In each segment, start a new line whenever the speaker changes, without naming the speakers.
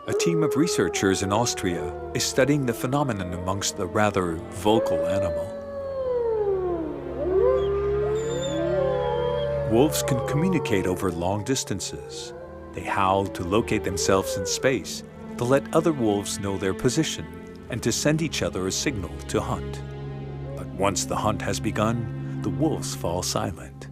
A team of researchers in Austria is studying the phenomenon amongst the rather vocal animal. Wolves can communicate over long distances. They howl to locate themselves in space, to let other wolves know their position, and to send each other a signal to hunt. But once the hunt has begun, the wolves fall silent.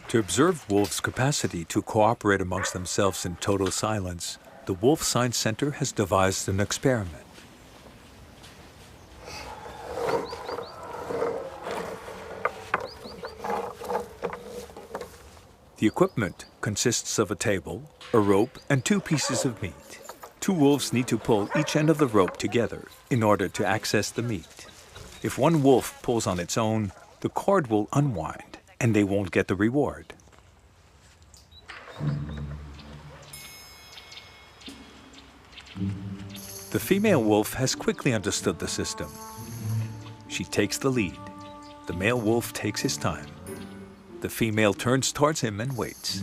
To observe wolves' capacity to cooperate amongst themselves in total silence, the Wolf Science Center has devised an experiment. The equipment consists of a table, a rope, and 2 pieces of meat. 2 wolves need to pull each end of the rope together in order to access the meat. If one wolf pulls on its own, the cord will unwind, and they won't get the reward. The female wolf has quickly understood the system. She takes the lead. The male wolf takes his time. The female turns towards him and waits.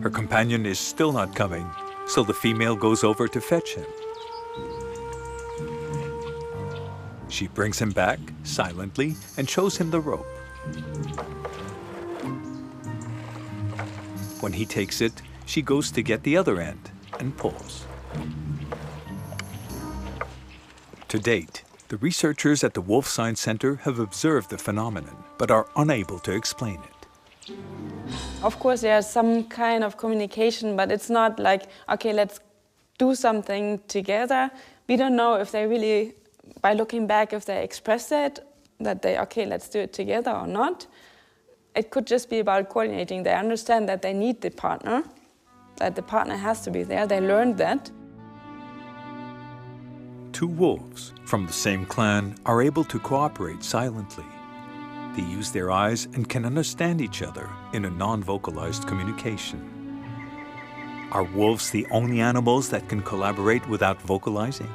Her companion is still not coming, so the female goes over to fetch him. She brings him back silently and shows him the rope. When he takes it, she goes to get the other end and pulls. To date, the researchers at the Wolf Science Center have observed the phenomenon, but are unable to explain it.
Of course, there's some kind of communication, but it's not like, okay, let's do something together. We don't know if they really, by looking back, if they express that they, okay, let's do it together or not. It could just be about coordinating. They understand that they need the partner, that the partner has to be there. They learned that.
2 wolves from the same clan are able to cooperate silently. They use their eyes and can understand each other in a non-vocalized communication. Are wolves the only animals that can collaborate without vocalizing?